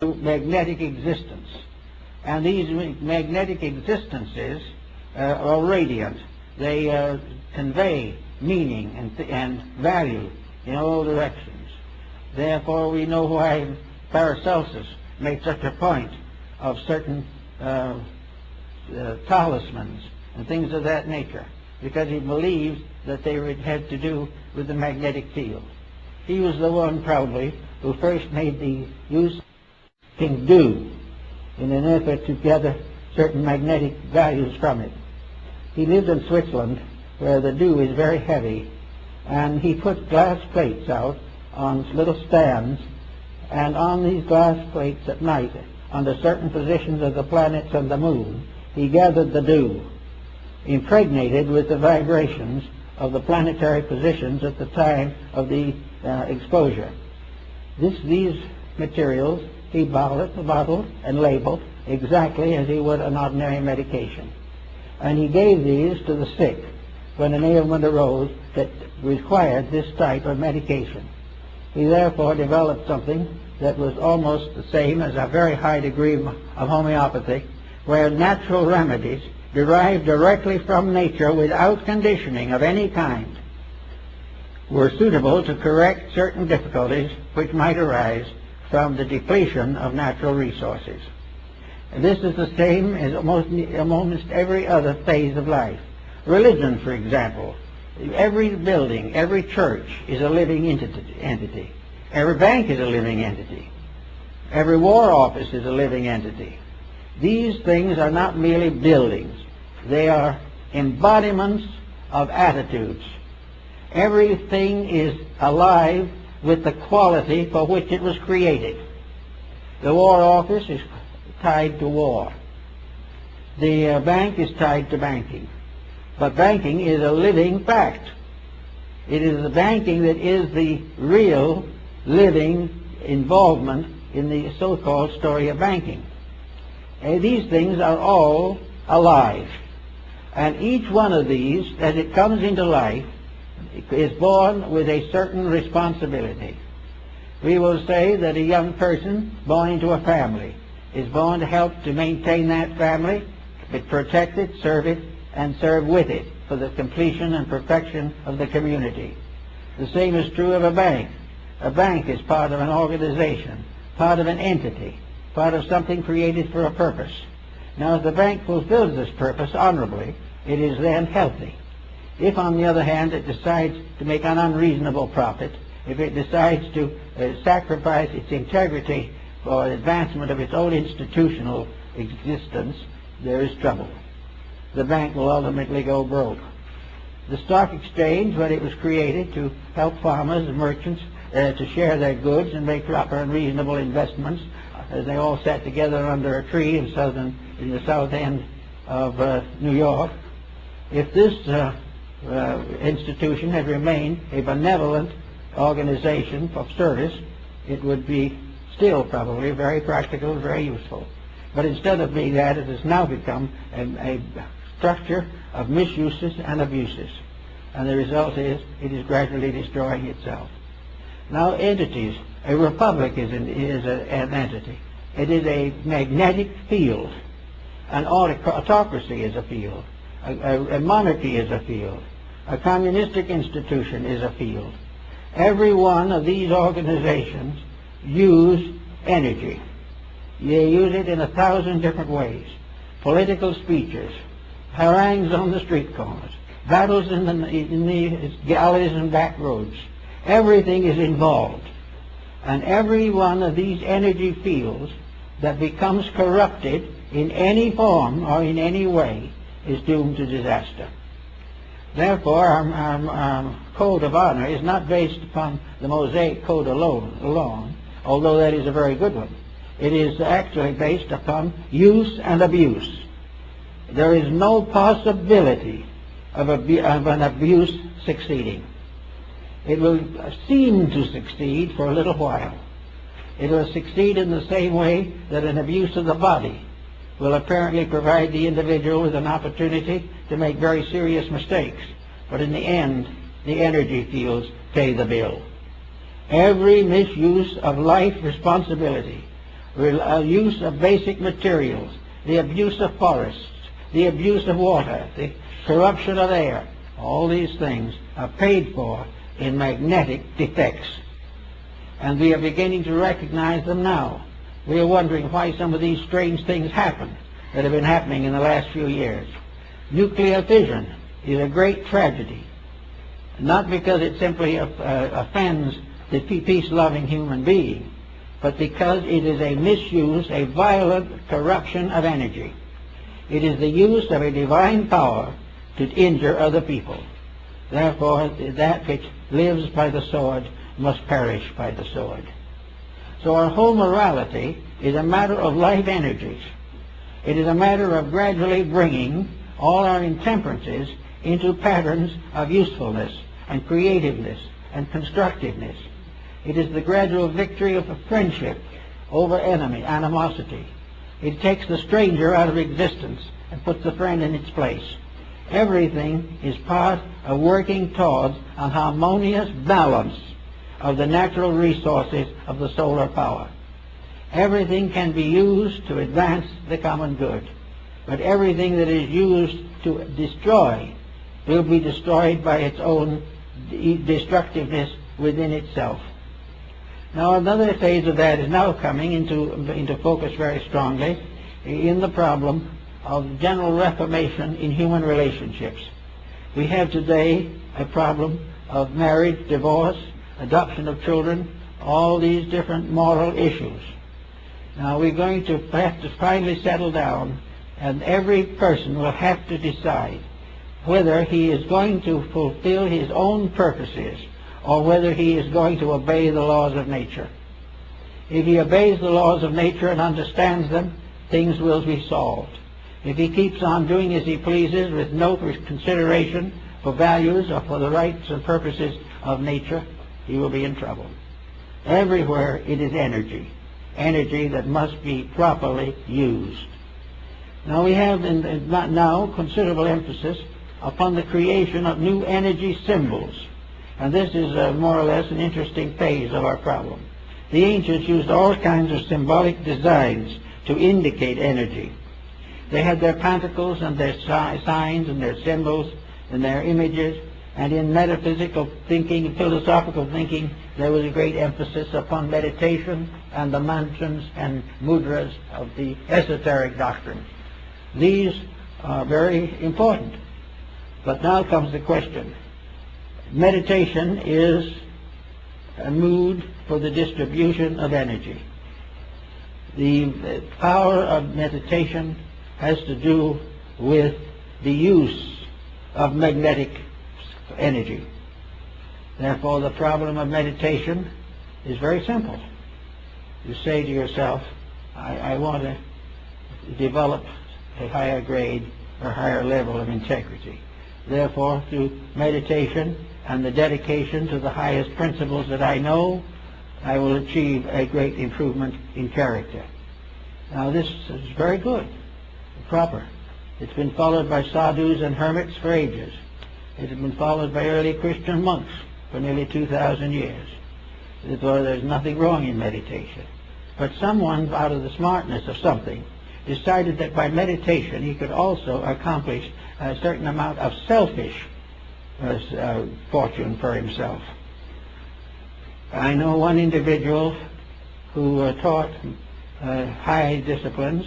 magnetic existence. And these magnetic existences are radiant. They convey meaning and value in all directions. Therefore, we know why Paracelsus made such a point of certain talismans and things of that nature, because he believed that they had to do with the magnetic field. He was the one, proudly, who first made the use of dew in an effort to gather certain magnetic values from it. He lived in Switzerland, where the dew is very heavy, and he put glass plates out on little stands, and on these glass plates at night, under certain positions of the planets and the moon, he gathered the dew, impregnated with the vibrations of the planetary positions at the time of the exposure. These materials he bottled and labeled exactly as he would an ordinary medication. And he gave these to the sick when an ailment arose that required this type of medication. He therefore developed something that was almost the same as a very high degree of homeopathy, where natural remedies derived directly from nature without conditioning of any kind were suitable to correct certain difficulties which might arise from the depletion of natural resources. And this is the same as almost every other phase of life. Religion, for example. Every building, every church is a living entity. Every bank is a living entity. Every war office is a living entity. These things are not merely buildings. They are embodiments of attitudes. Everything is alive with the quality for which it was created. The war office is tied to war. The bank is tied to banking. But banking is a living fact. It is the banking that is the real living involvement in the so-called story of banking. These things are all alive. And each one of these, as it comes into life, is born with a certain responsibility. We will say that a young person born into a family is born to help to maintain that family, protect it, serve it, and serve with it for the completion and perfection of the community. The same is true of a bank. A bank is part of an organization, part of an entity, part of something created for a purpose. Now, if the bank fulfills this purpose honorably, it is then healthy. If, on the other hand, it decides to make an unreasonable profit, if it decides to sacrifice its integrity for advancement of its own institutional existence, there is trouble. The bank will ultimately go broke. The stock exchange, when it was created to help farmers and merchants to share their goods and make proper and reasonable investments, as they all sat together under a tree in the south end of New York, if this institution had remained a benevolent organization of service, it would be still probably very practical and very useful. But instead of being that, it has now become a structure of misuses and abuses. And the result is it is gradually destroying itself. Now, entities. A republic is an entity. It is a magnetic field. An autocracy is a field. A monarchy is a field. A communistic institution is a field. Every one of these organizations use energy. They use it in 1,000 different ways. Political speeches, harangues on the street corners, battles in the galleries and back roads. Everything is involved. And every one of these energy fields that becomes corrupted in any form or in any way is doomed to disaster. Therefore, our code of honor is not based upon the Mosaic Code alone, although that is a very good one. It is actually based upon use and abuse. There is no possibility of an abuse succeeding. It will seem to succeed for a little while. It will succeed in the same way that an abuse of the body will apparently provide the individual with an opportunity to make very serious mistakes. But in the end, the energy fields pay the bill. Every misuse of life responsibility, use of basic materials, the abuse of forests, the abuse of water, the corruption of air. All these things are paid for in magnetic defects. And we are beginning to recognize them now. We are wondering why some of these strange things happen that have been happening in the last few years. Nuclear fission is a great tragedy, not because it simply offends the peace-loving human being, but because it is a misuse, a violent corruption of energy. It is the use of a divine power to injure other people. Therefore, that which lives by the sword must perish by the sword. So our whole morality is a matter of life energies. It is a matter of gradually bringing all our intemperances into patterns of usefulness and creativeness and constructiveness. It is the gradual victory of friendship over animosity. It takes the stranger out of existence and puts the friend in its place. Everything is part of working towards an harmonious balance of the natural resources of the solar power. Everything can be used to advance the common good, but everything that is used to destroy will be destroyed by its own destructiveness within itself. Now another phase of that is now coming into focus very strongly in the problem of general reformation in human relationships. We have today a problem of marriage, divorce, adoption of children, all these different moral issues. Now we're going to have to finally settle down, and every person will have to decide whether he is going to fulfill his own purposes or whether he is going to obey the laws of nature. If he obeys the laws of nature and understands them, things will be solved. If he keeps on doing as he pleases with no consideration for values or for the rights and purposes of nature, he will be in trouble. Everywhere it is energy that must be properly used. Now we have now considerable emphasis upon the creation of new energy symbols, and this is more or less an interesting phase of our problem. The ancients used all kinds of symbolic designs to indicate energy. They had their pentacles and their signs and their symbols and their images, and in metaphysical thinking and philosophical thinking there was a great emphasis upon meditation and the mantras and mudras of the esoteric doctrine. These are very important. But now comes the question. Meditation is a mood for the distribution of energy. The power of meditation has to do with the use of magnetic energy. Therefore, the problem of meditation is very simple. You say to yourself, I want to develop a higher grade or higher level of integrity. Therefore, through meditation and the dedication to the highest principles that I know, I will achieve a great improvement in character. Now this is very good, proper. It's been followed by sadhus and hermits for ages. It has been followed by early Christian monks for nearly 2,000 years. Therefore, there's nothing wrong in meditation. But someone, out of the smartness of something, decided that by meditation he could also accomplish a certain amount of selfish fortune for himself. I know one individual who taught high disciplines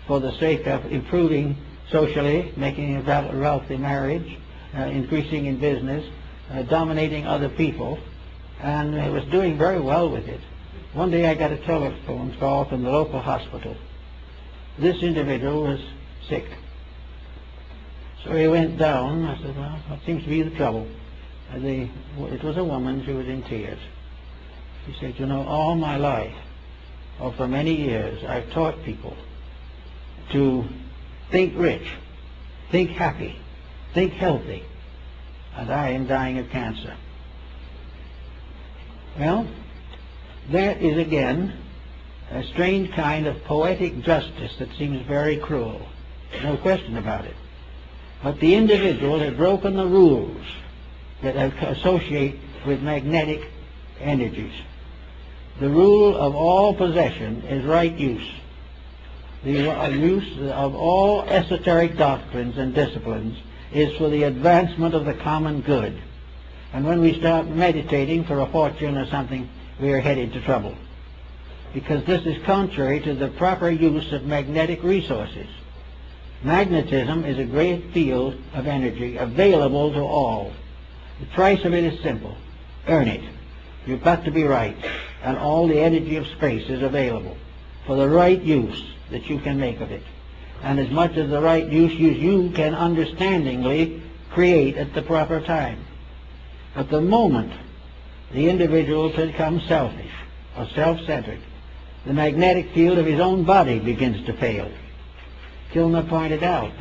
for the sake of improving socially, making a wealthy marriage, increasing in business, dominating other people, and was doing very well with it. One day I got a telephone call from the local hospital. This individual was sick. So he went down. I said, well, what seems to be the trouble? It was a woman. She was in tears. She said, you know, all my life, or for many years, I've taught people to think rich, think happy, think healthy, and I am dying of cancer. Well, that is again a strange kind of poetic justice that seems very cruel. No question about it. But the individual had broken the rules that associate with magnetic energies. The rule of all possession is right use. The use of all esoteric doctrines and disciplines is for the advancement of the common good. And when we start meditating for a fortune or something, we are headed to trouble, because this is contrary to the proper use of magnetic resources. Magnetism is a great field of energy available to all. The price of it is simple. Earn it. You've got to be right, and all the energy of space is available for the right use that you can make of it. And as much as the right use you can understandingly create at the proper time. At the moment the individual becomes selfish or self-centered, the magnetic field of his own body begins to fail. Kilmer pointed out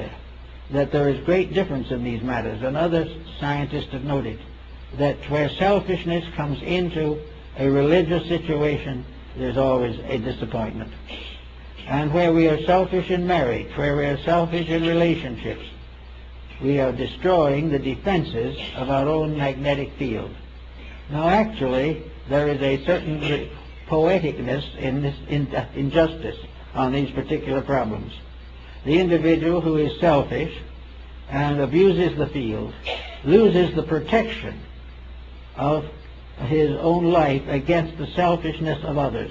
that there is great difference in these matters, and other scientists have noted that where selfishness comes into a religious situation, there's always a disappointment. And where we are selfish in marriage, where we are selfish in relationships, we are destroying the defenses of our own magnetic field. Now actually, there is a certain poeticness in this injustice on these particular problems. The individual who is selfish and abuses the field loses the protection of his own life against the selfishness of others.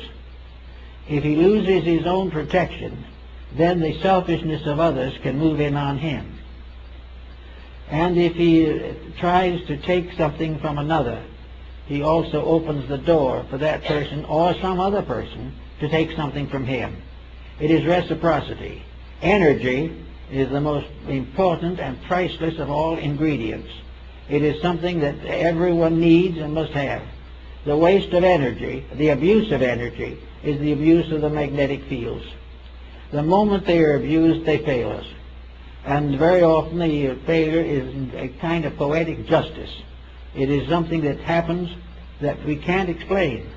If he loses his own protection, then the selfishness of others can move in on him. And if he tries to take something from another, he also opens the door for that person or some other person to take something from him. It is reciprocity. Energy is the most important and priceless of all ingredients. It is something that everyone needs and must have. The waste of energy, the abuse of energy, is the abuse of the magnetic fields. The moment they are abused, they fail us. And very often the failure is a kind of poetic justice. It is something that happens that we can't explain.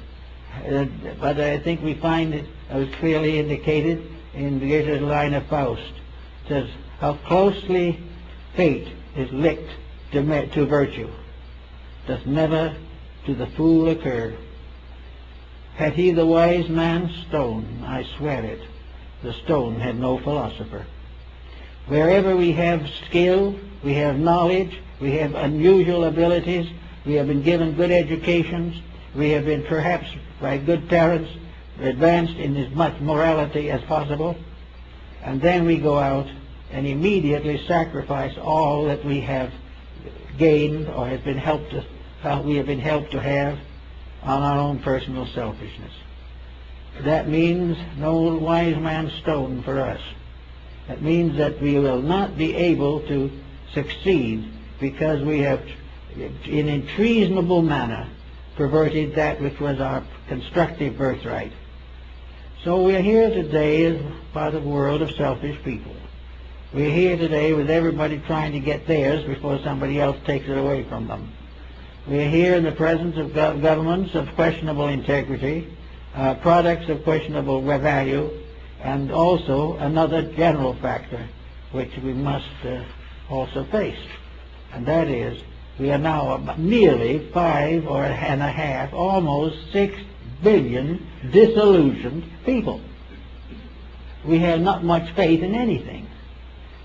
But I think we find it as clearly indicated in the Goethe's line of Faust. It says, how closely fate is linked to virtue, doth never to the fool occur. Had he the wise man's stone, I swear it, the stone had no philosopher. Wherever we have skill, we have knowledge, we have unusual abilities, we have been given good educations, we have been perhaps by good parents advanced in as much morality as possible, and then we go out and immediately sacrifice all that we have gained or have been helped to have on our own personal selfishness. That means no wise man's stone for us. That means that we will not be able to succeed because we have in a treasonable manner perverted that which was our constructive birthright. So we're here today as part of a world of selfish people. We're here today with everybody trying to get theirs before somebody else takes it away from them. We're here in the presence of governments of questionable integrity, products of questionable value, and also another general factor which we must also face, and that is we are now nearly 5.5, almost 6 billion disillusioned people. We have not much faith in anything.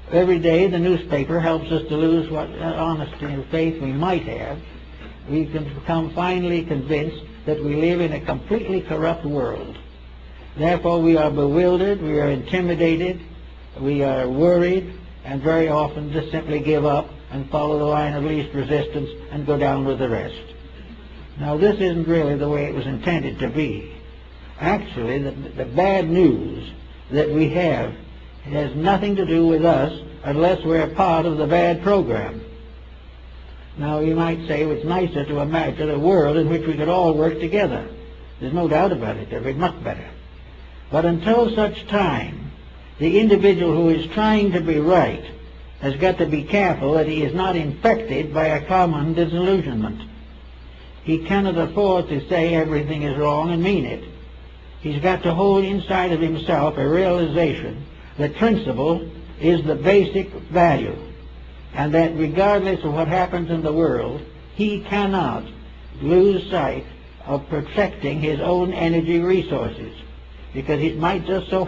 Every day the newspaper helps us to lose what honesty and faith we might have. We can become finally convinced that we live in a completely corrupt world. Therefore we are bewildered, we are intimidated, we are worried, and very often just simply give up and follow the line of least resistance and go down with the rest. Now this isn't really the way it was intended to be. Actually, the bad news that we have has nothing to do with us unless we're part of the bad program. Now you might say it's nicer to imagine a world in which we could all work together. There's no doubt about it, it'd be much better. But until such time, the individual who is trying to be right has got to be careful that he is not infected by a common disillusionment. He cannot afford to say everything is wrong and mean it. He's got to hold inside of himself a realization that principle is the basic value, and that regardless of what happens in the world, he cannot lose sight of perfecting his own energy resources, because it might just so